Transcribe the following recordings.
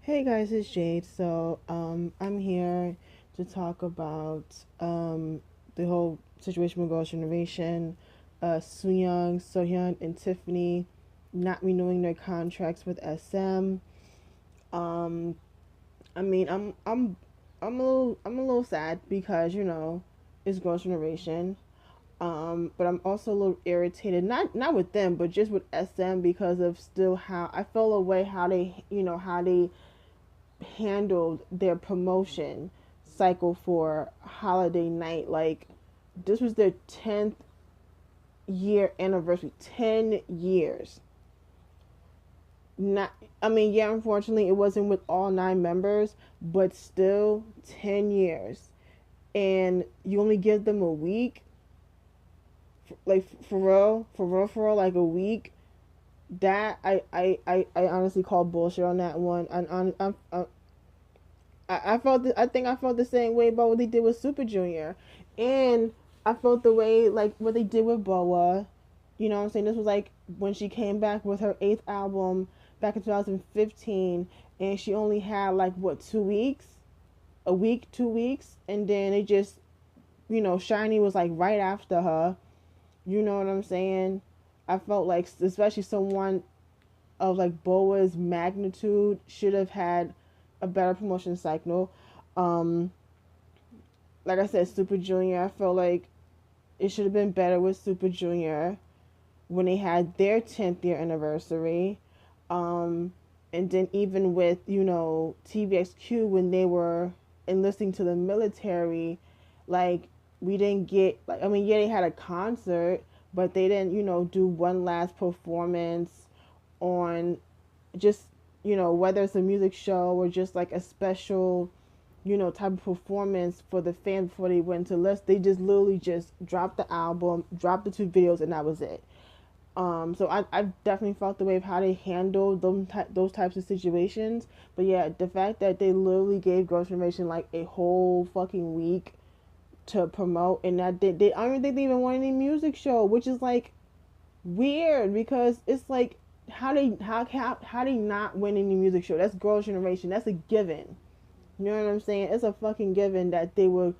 Hey guys, it's Jade. I'm here to talk about the whole situation with Girls' Generation, Sooyoung, Seohyun, and Tiffany not renewing their contracts with SM. Um, I mean, I'm a little sad because it's Girls' Generation. But I'm also a little irritated, not with them, but just with SM because of still how I feel away how they handled their promotion cycle for Holiday Night. Like, this was their 10th year anniversary. 10 years. Not, I mean, yeah, unfortunately, it wasn't with all nine members, but still 10 years. And you only give them a week, like, for real, like a week. That I honestly call bullshit on that one. I felt I think I felt the same way about what they did with Super Junior, and I felt the way like what they did with Boa. You know what I'm saying? This was like when she came back with her eighth album back in 2015, and she only had like what 2 weeks, a week, 2 weeks, and then it just Shiny was like right after her. You know what I'm saying? I felt like especially someone of like Boa's magnitude should have had a better promotion cycle. Um, like I said, Super Junior, I feel like it should have been better with Super Junior when they had their 10th year anniversary. Um, and then even with, TVXQ when they were enlisting to the military, like we didn't get like I mean, yeah, they had a concert, but they didn't, do one last performance on just whether it's a music show or just like a special type of performance for the fans before they went to list. They just literally just dropped the album, dropped the two videos, and that was it. So I definitely felt the way of how they handled those types of situations. But yeah, the fact that they literally gave Girls' Generation like a whole fucking week to promote, and that they I don't even think they even won any music show, which is like weird because it's like how they not win any music show. That's Girls' Generation. That's a given. You know what I'm saying? It's a fucking given that they would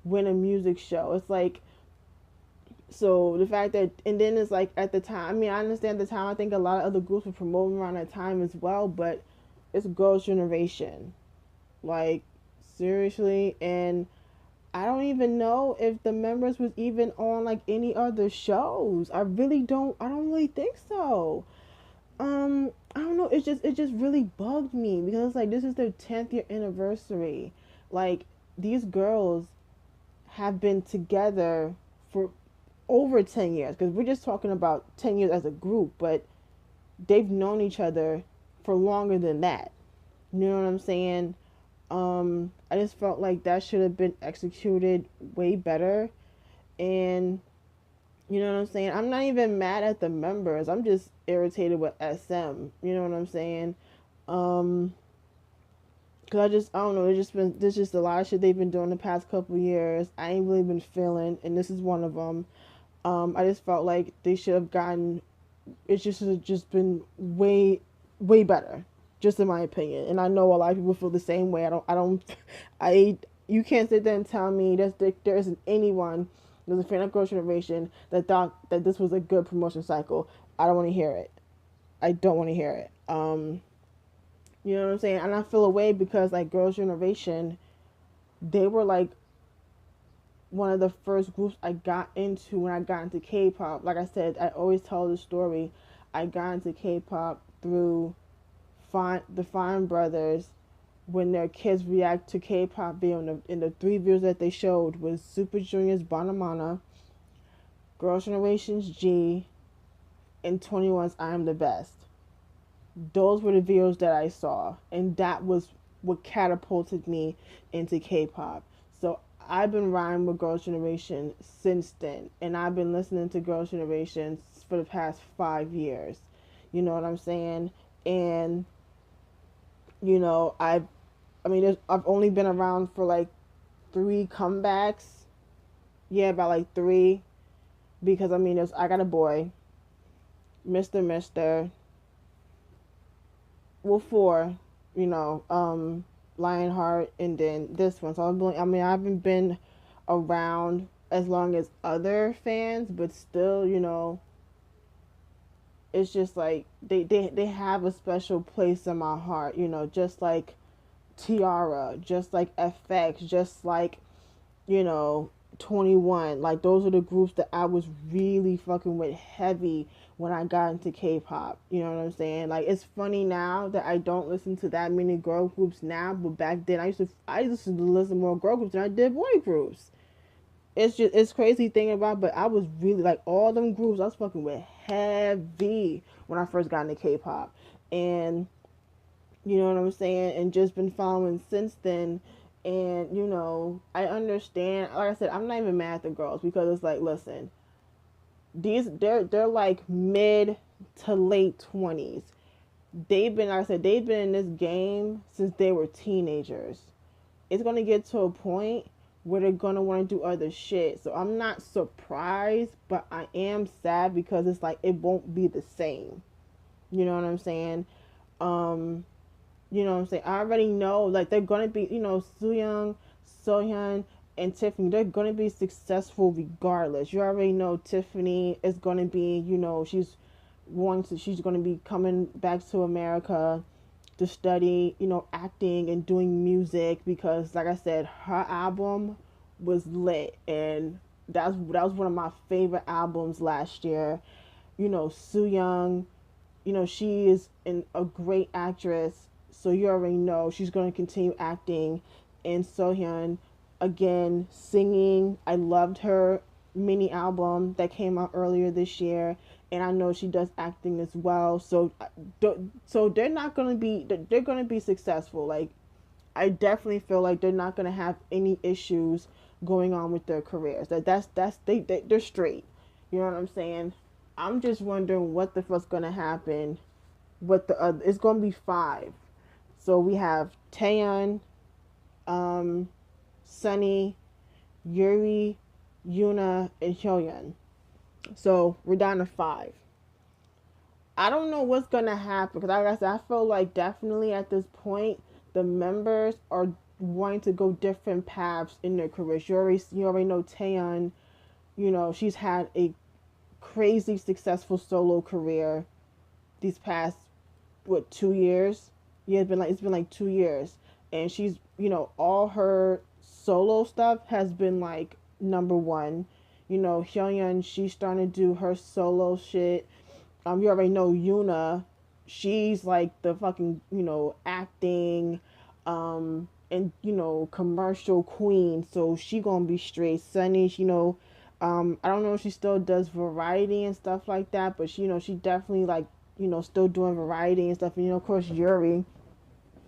win a music show. It's like so the fact that and then it's like at the time. I mean, I understand the time. I think a lot of other groups were promoting around that time as well, but it's Girls' Generation. Like seriously, and I don't even know if the members was even on like any other shows. I don't really think so. I don't know. It just really bugged me because it's like this is their 10th year anniversary. Like these girls have been together for over 10 years because we're just talking about 10 years as a group, but they've known each other for longer than that. You know what I'm saying? I just felt like that should have been executed way better. And you know what I'm saying? I'm not even mad at the members. I'm just irritated with SM. You know what I'm saying? Um, cause I don't know. There's just a lot of shit they've been doing the past couple years. I ain't really been feeling, and this is one of them. I just felt like they should have gotten. It just should have just been way better, just in my opinion. And I know a lot of people feel the same way. I. You can't sit there and tell me there isn't anyone who's a fan of Girls' Generation that thought that this was a good promotion cycle. I don't want to hear it. I don't want to hear it. You know what I'm saying? And I feel away because like Girls' Generation, they were like one of the first groups I got into when I got into K-pop. Like I said, I always tell the story. I got into K-pop through the Fine Brothers when their kids react to K-pop video. In the three videos that they showed was Super Junior's Banamana, Girls' Generation's G, and 21's I Am the Best. Those were the videos that I saw, and that was what catapulted me into K-pop. So I've been riding with Girls' Generation since then, and I've been listening to Girls' Generation for the past 5 years. You know what I'm saying? And I mean, I've only been around for like three comebacks. Yeah, about like three, because I mean, I got a boy, Mister, well, four. Lionheart, and then this one. So I mean, I haven't been around as long as other fans, but still, it's just like they have a special place in my heart, just like Tiara, just like FX, just like, you know, 21. Like, those are the groups that I was really fucking with heavy when I got into K-pop. You know what I'm saying? Like, it's funny now that I don't listen to that many girl groups now, but back then I used to listen more girl groups than I did boy groups. It's crazy thinking about, but I was really like all them groups I was fucking with heavy when I first got into K-pop, and you know what I'm saying, and just been following since then. And I understand. Like I said, I'm not even mad at the girls because it's like, listen, they're like mid to late 20s. They've been, like I said, they've been in this game since they were teenagers. It's gonna get to a point where they're gonna want to do other shit. So I'm not surprised, but I am sad because it's like it won't be the same. You know what I'm saying? Um, you know what I'm saying? I already know, like, they're gonna be, Sooyoung, Seohyun, and Tiffany. They're gonna be successful regardless. You already know Tiffany is gonna be, she's gonna be coming back to America to study, acting and doing music because, like I said, her album was lit, and that was one of my favorite albums last year. Sooyoung, she is a great actress, so you already know she's going to continue acting. And Seohyun, again, singing. I loved her mini album that came out earlier this year, and I know she does acting as well. So they're not going to be they're going to be successful. Like, I definitely feel like they're not going to have any issues going on with their careers. They're straight. You know what I'm saying? I'm just wondering what the fuck's gonna happen with the other. It's gonna be five. So we have Taeyeon, um, Sunny, Yuri, Yuna, and Hyoyeon. So we're down to five. I don't know what's gonna happen because, like I said, I feel like definitely at this point the members are wanting to go different paths in their careers. You already know Taeyeon. She's had a crazy successful solo career these past, what, 2 years. Yeah, it's been like 2 years, and she's, all her solo stuff has been like number one. Hyunyeon, she's starting to do her solo shit. You already know Yuna, she's like the fucking, acting, and commercial queen, so she gonna be straight. Sunny, I don't know if she still does variety and stuff like that, but she definitely, like, still doing variety and stuff. And of course, Yuri.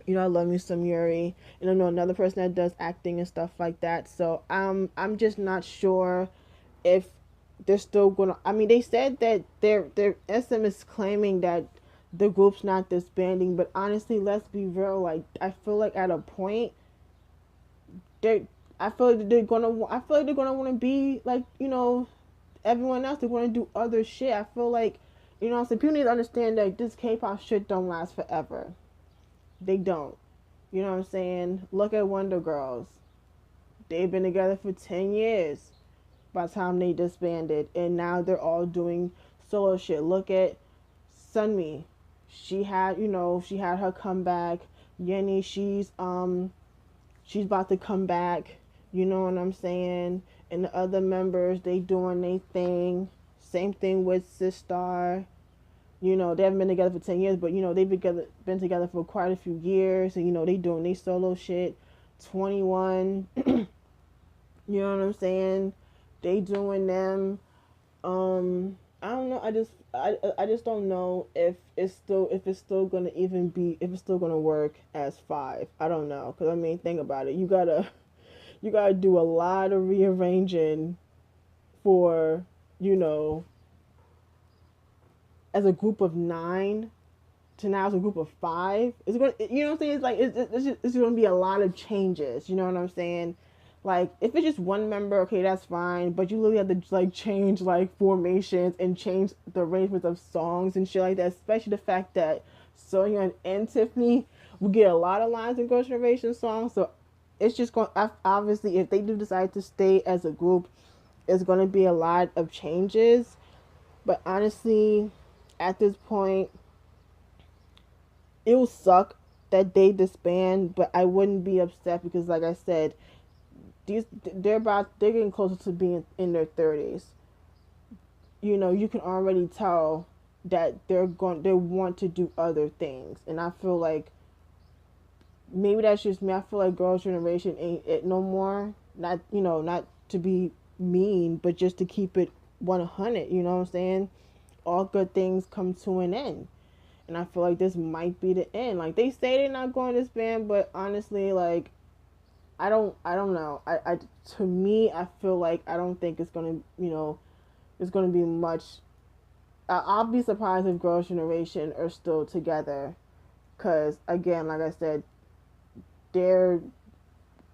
I love me some Yuri. And I know another person that does acting and stuff like that. So I'm just not sure if they're still gonna. I mean, they said that their SM is claiming that the group's not disbanding, but honestly, let's be real. Like, I feel like at a point, they I feel like they're gonna want to be like, everyone else. They're going to do other shit. I feel like, so people need to understand that this K-pop shit don't last forever. They don't. You know what I'm saying? Look at Wonder Girls. They've been together for 10 years by the time they disbanded, and now they're all doing solo shit. Look at Sunmi. She had her comeback. Yenny, she's about to come back. You know what I'm saying? And the other members, they doing their thing. Same thing with Sistar. They haven't been together for 10 years, but they've been together for quite a few years, and they doing their solo shit. 21, you know what I'm saying? They doing them. I don't know. I just don't know if it's still gonna work as five. I don't know, because I mean, think about it. You gotta do a lot of rearranging for, as a group of nine to now as a group of five. It's going to, what I'm saying? It's like, it's going to be a lot of changes. You know what I'm saying? Like, if it's just one member, okay, that's fine. But you literally have to, like, change, like, formations and change the arrangements of songs and shit like that. Especially the fact that Sooyoung and Tiffany We get a lot of lines in Girls' Generation songs, so it's just going. Obviously, if they do decide to stay as a group, it's going to be a lot of changes. But honestly, at this point, it will suck that they disband. But I wouldn't be upset because, like I said, they're getting closer to being in their 30s. You know, you can already tell that they want to do other things, and I feel like maybe that's just me. I feel like Girls' Generation ain't it no more. Not, not to be mean, but just to keep it 100. You know what I'm saying? All good things come to an end, and I feel like this might be the end. Like they say they're not going to disband, but honestly, like I don't know. To me, I feel like I don't think it's gonna, it's gonna be much. I'll be surprised if Girls' Generation are still together, cause again, like I said, they're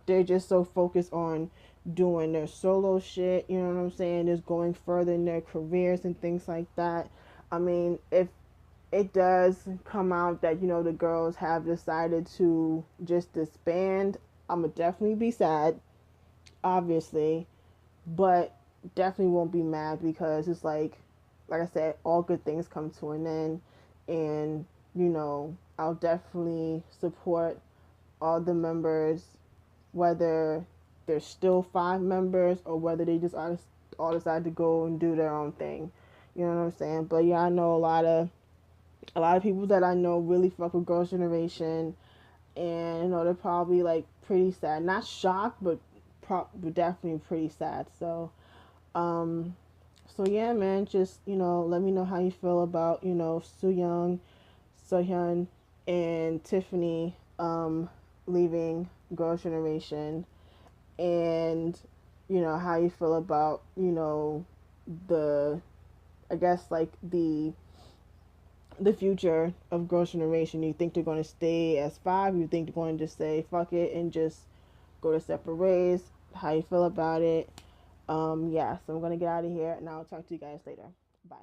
they're just so focused on doing their solo shit, you know what I'm saying? Just going further in their careers and things like that. I mean, if it does come out that, the girls have decided to just disband, I'm gonna definitely be sad, obviously, but definitely won't be mad because it's like I said, all good things come to an end, and I'll definitely support all the members, whether there's still 5 members or whether they just all decide to go and do their own thing. You know what I'm saying? But yeah, I know a lot of people that I know really fuck with Girls' Generation, and they're probably like pretty sad, not shocked, but definitely pretty sad. Um, so yeah, man, just let me know how you feel about Sooyoung, Seohyun, and Tiffany leaving Girls' Generation, and how you feel about the I guess like the future of Girls' Generation. You think they're going to stay as 5? You think they're going to just say fuck it and just go to separate ways? How you feel about it? Yeah, so I'm going to get out of here and I'll talk to you guys later. Bye.